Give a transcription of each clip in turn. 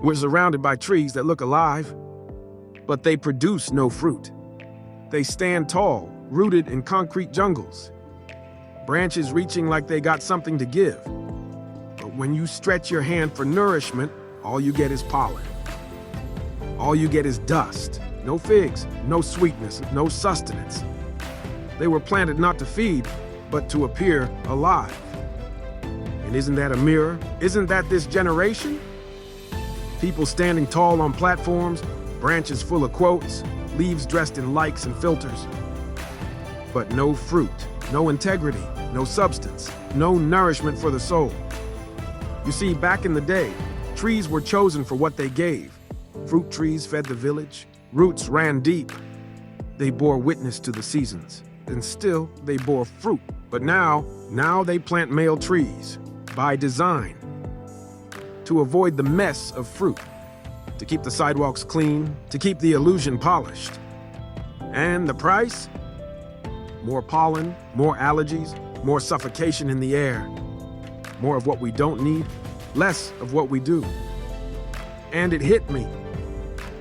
We're surrounded by trees that look alive, but they produce no fruit. They stand tall, rooted in concrete jungles, branches reaching like they got something to give. But when you stretch your hand for nourishment, all you get is pollen. All you get is dust. No figs, no sweetness, no sustenance. They were planted not to feed, but to appear alive. And isn't that a mirror? Isn't that this generation? People standing tall on platforms, branches full of quotes, leaves dressed in likes and filters. But no fruit, no integrity, no substance, no nourishment for the soul. You see, back in the day, trees were chosen for what they gave. Fruit trees fed the village, roots ran deep. They bore witness to the seasons, and still they bore fruit. But now they plant male trees, by design, to avoid the mess of fruit, to keep the sidewalks clean, to keep the illusion polished. And the price? More pollen, more allergies, more suffocation in the air. More of what we don't need, less of what we do. And it hit me.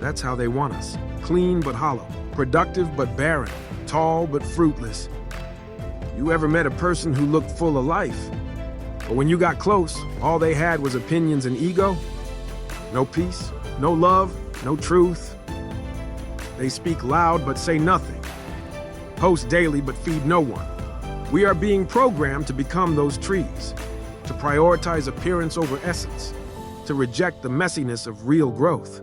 That's how they want us. Clean but hollow, productive but barren, tall but fruitless. You ever met a person who looked full of life? But when you got close, all they had was opinions and ego? No peace, no love, no truth. They speak loud but say nothing. Post daily but feed no one. We are being programmed to become those trees, to prioritize appearance over essence, to reject the messiness of real growth.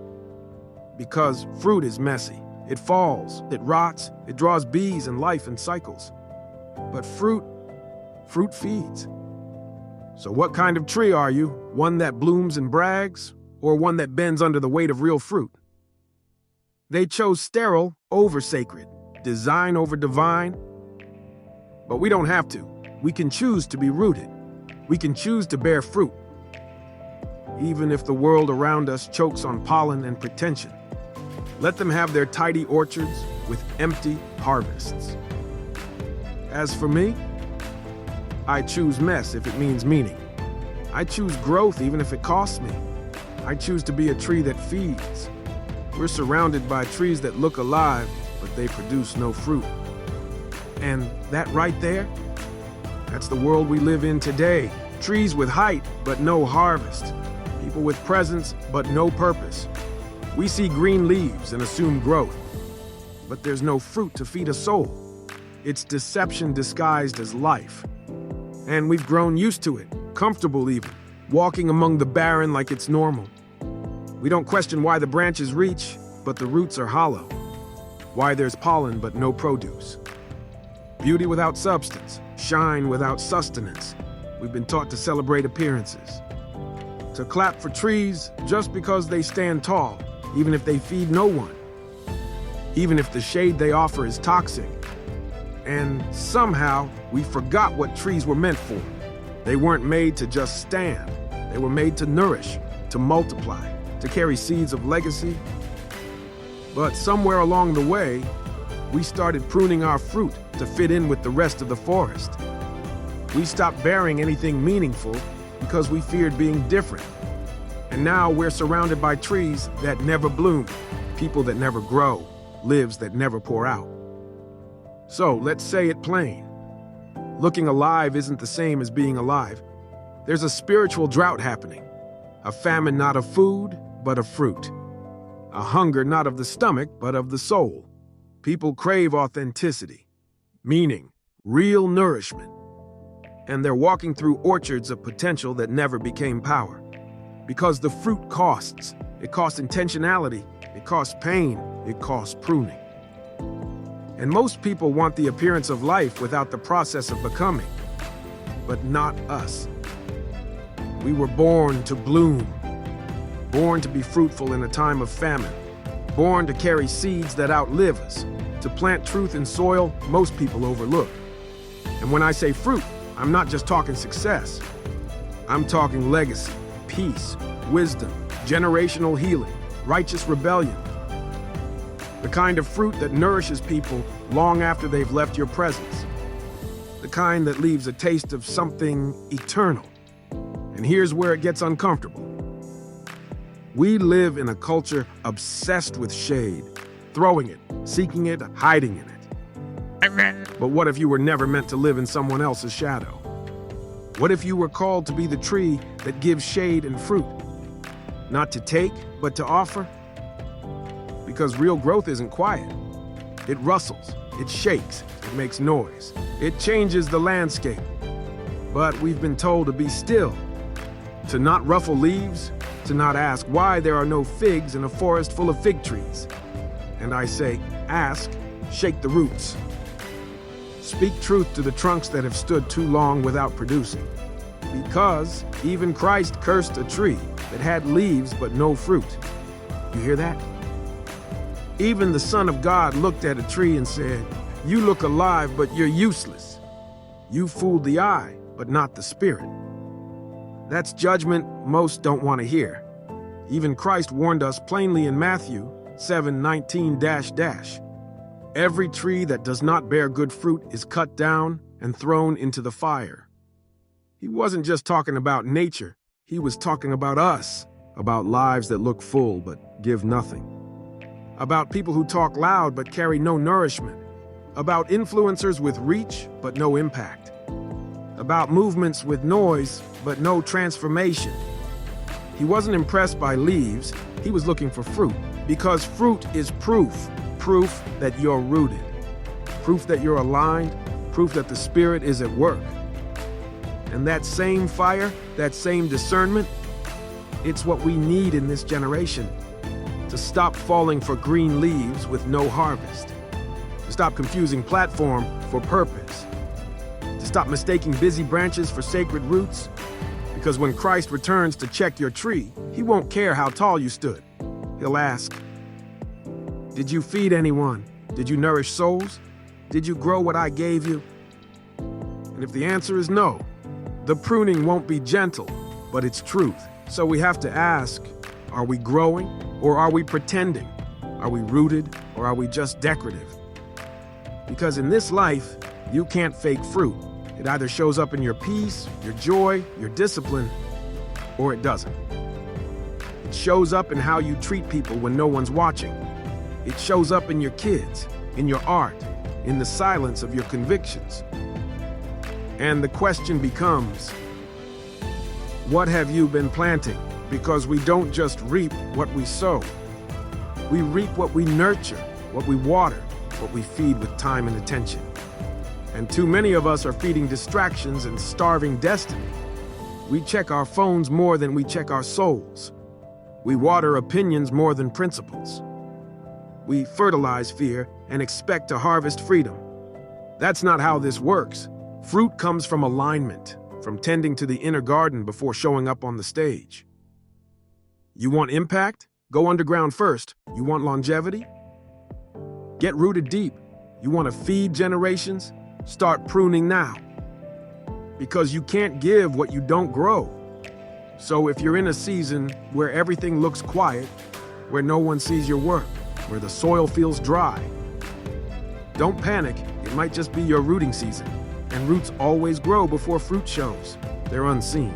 Because fruit is messy. It falls, it rots, it draws bees and life in cycles. But fruit feeds. So what kind of tree are you? One that blooms and brags, or one that bends under the weight of real fruit? They chose sterile over sacred, design over divine. But we don't have to. We can choose to be rooted. We can choose to bear fruit. Even if the world around us chokes on pollen and pretension, let them have their tidy orchards with empty harvests. As for me, I choose mess if it means meaning. I choose growth even if it costs me. I choose to be a tree that feeds. We're surrounded by trees that look alive, but they produce no fruit. And that right there, that's the world we live in today. Trees with height, but no harvest. People with presence, but no purpose. We see green leaves and assume growth, but there's no fruit to feed a soul. It's deception disguised as life. And we've grown used to it, comfortable even, walking among the barren like it's normal. We don't question why the branches reach, but the roots are hollow. Why there's pollen but no produce. Beauty without substance, shine without sustenance. We've been taught to celebrate appearances, to clap for trees just because they stand tall, even if they feed no one, even if the shade they offer is toxic. And somehow, we forgot what trees were meant for. They weren't made to just stand. They were made to nourish, to multiply, to carry seeds of legacy. But somewhere along the way, we started pruning our fruit to fit in with the rest of the forest. We stopped bearing anything meaningful because we feared being different. And now we're surrounded by trees that never bloom, people that never grow, lives that never pour out. So let's say it plain. Looking alive isn't the same as being alive. There's a spiritual drought happening. A famine not of food, but of fruit. A hunger not of the stomach, but of the soul. People crave authenticity, meaning, real nourishment. And they're walking through orchards of potential that never became power. Because the fruit costs. It costs intentionality. It costs pain. It costs pruning. And most people want the appearance of life without the process of becoming. But not us. We were born to bloom. Born to be fruitful in a time of famine. Born to carry seeds that outlive us. To plant truth in soil most people overlook. And when I say fruit, I'm not just talking success. I'm talking legacy, peace, wisdom, generational healing, righteous rebellion. The kind of fruit that nourishes people long after they've left your presence. The kind that leaves a taste of something eternal. And here's where it gets uncomfortable. We live in a culture obsessed with shade, throwing it, seeking it, hiding in it. But what if you were never meant to live in someone else's shadow? What if you were called to be the tree that gives shade and fruit? Not to take, but to offer? Because real growth isn't quiet. It rustles, it shakes, it makes noise. It changes the landscape. But we've been told to be still, to not ruffle leaves, to not ask why there are no figs in a forest full of fig trees. And I say, ask, shake the roots. Speak truth to the trunks that have stood too long without producing. Because even Christ cursed a tree that had leaves but no fruit. You hear that? Even the Son of God looked at a tree and said, "You look alive, but you're useless. You fooled the eye, but not the spirit." That's judgment most don't want to hear. Even Christ warned us plainly in Matthew 7:19-. Every tree that does not bear good fruit is cut down and thrown into the fire. He wasn't just talking about nature. He was talking about us, about lives that look full but give nothing. About people who talk loud but carry no nourishment. About influencers with reach but no impact. About movements with noise but no transformation. He wasn't impressed by leaves, he was looking for fruit. Because fruit is proof that you're rooted. Proof that you're aligned, proof that the Spirit is at work. And that same fire, that same discernment, it's what we need in this generation. To stop falling for green leaves with no harvest. To stop confusing platform for purpose. To stop mistaking busy branches for sacred roots. Because when Christ returns to check your tree, he won't care how tall you stood. He'll ask, "Did you feed anyone? Did you nourish souls? Did you grow what I gave you?" And if the answer is no, the pruning won't be gentle, but it's truth. So we have to ask, are we growing or are we pretending? Are we rooted or are we just decorative? Because in this life, you can't fake fruit. It either shows up in your peace, your joy, your discipline, or it doesn't. It shows up in how you treat people when no one's watching. It shows up in your kids, in your art, in the silence of your convictions. And the question becomes, what have you been planting? Because we don't just reap what we sow. We reap what we nurture, what we water, what we feed with time and attention. And too many of us are feeding distractions and starving destiny. We check our phones more than we check our souls. We water opinions more than principles. We fertilize fear and expect to harvest freedom. That's not how this works. Fruit comes from alignment, from tending to the inner garden before showing up on the stage. You want impact? Go underground first. You want longevity? Get rooted deep. You want to feed generations? Start pruning now. Because you can't give what you don't grow. So if you're in a season where everything looks quiet, where no one sees your work, where the soil feels dry, don't panic. It might just be your rooting season. And roots always grow before fruit shows. They're unseen,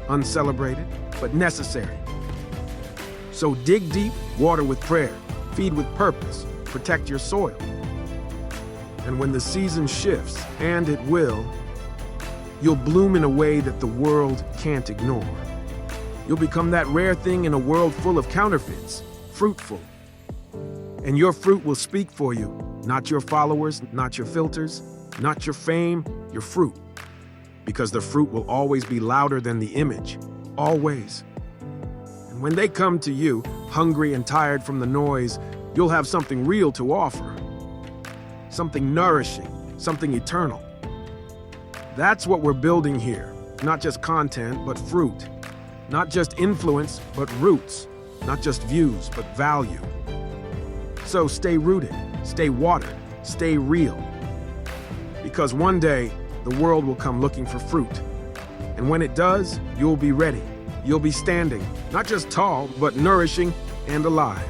uncelebrated, but necessary. So dig deep, water with prayer, feed with purpose, protect your soil. And when the season shifts, and it will, you'll bloom in a way that the world can't ignore. You'll become that rare thing in a world full of counterfeits, fruitful. And your fruit will speak for you, not your followers, not your filters, not your fame, your fruit. Because the fruit will always be louder than the image, always. And when they come to you, hungry and tired from the noise, you'll have something real to offer. Something nourishing, something eternal. That's what we're building here. Not just content, but fruit. Not just influence, but roots. Not just views, but value. So stay rooted, stay watered, stay real. Because one day, the world will come looking for fruit. And when it does, you'll be ready. You'll be standing, not just tall, but nourishing and alive.